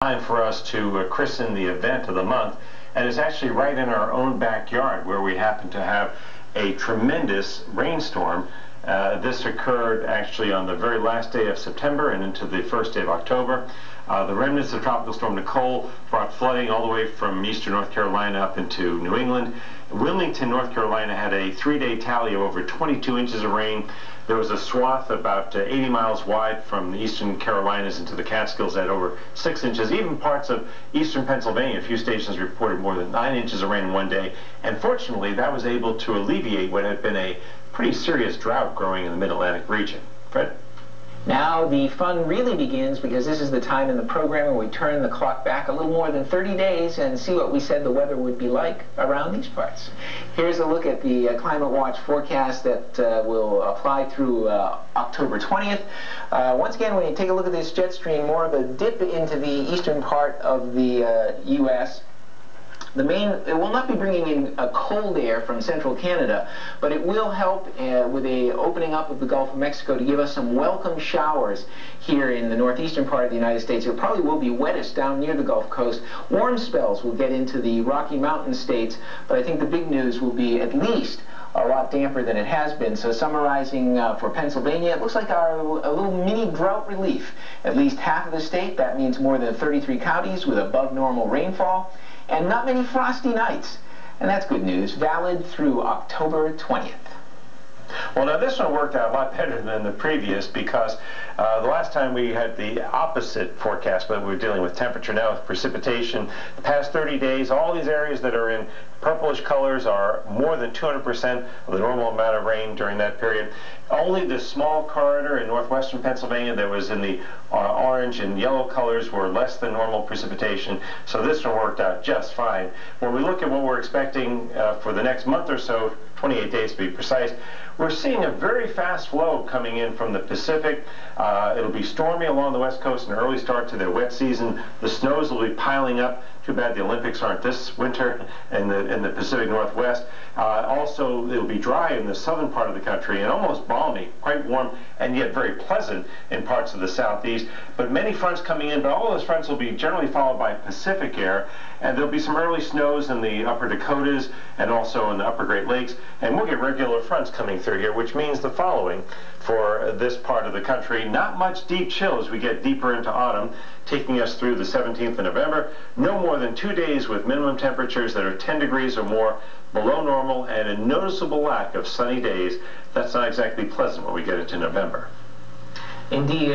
Time for us to christen the event of the month, and it's actually right in our own backyard where we happen to have a tremendous rainstorm. This occurred actually on the very last day of September and into the first day of October. The remnants of Tropical Storm Nicole brought flooding all the way from eastern North Carolina up into New England. Wilmington, North Carolina had a 3-day tally of over 22 inches of rain. There was a swath about 80 miles wide from the eastern Carolinas into the Catskills at over 6 inches. Even parts of eastern Pennsylvania, a few stations reported more than 9 inches of rain in one day. And fortunately, that was able to alleviate what had been a pretty serious drought growing in the Mid-Atlantic region. Fred? Now the fun really begins, because this is the time in the program where we turn the clock back a little more than 30 days and see what we said the weather would be like around these parts. Here's a look at the Climate Watch forecast that will apply through October 20th. Once again, when you take a look at this jet stream, more of a dip into the eastern part of the U.S. It will not be bringing in a cold air from central Canada, but it will help with the opening up of the Gulf of Mexico to give us some welcome showers here in the northeastern part of the United States. It probably will be wettest down near the Gulf Coast. Warm spells will get into the Rocky Mountain states, but I think the big news will be at least a lot damper than it has been. So summarizing for Pennsylvania, it looks like a little mini drought relief. At least half of the state, that means more than 33 counties with above normal rainfall, and not many frosty nights. And that's good news, valid through October 20th. Well, now this one worked out a lot better than the previous, because the last time we had the opposite forecast, but we were dealing with temperature. Now with precipitation. The past 30 days, all these areas that are in purplish colors are more than 200% of the normal amount of rain during that period. Only the small corridor in northwestern Pennsylvania that was in the orange and yellow colors were less than normal precipitation, so this one worked out just fine. When we look at what we're expecting for the next month or so, 28 days to be precise, we're seeing a very fast flow coming in from the Pacific. It'll be stormy along the west coast, an early start to the wet season. The snows will be piling up. Too bad the Olympics aren't this winter in the Pacific Northwest. Also, it'll be dry in the southern part of the country and almost balmy, quite warm and yet very pleasant in parts of the southeast. But many fronts coming in, but all of those fronts will be generally followed by Pacific air, and there'll be some early snows in the upper Dakotas and also in the upper Great Lakes, and we'll get regular fronts coming through here, which means the following for this part of the country. Not much deep chill as we get deeper into autumn, taking us through the 17th of November. No more than 2 days with minimum temperatures that are 10 degrees or more below normal, and a noticeable lack of sunny days. That's not exactly pleasant when we get into November. Indeed.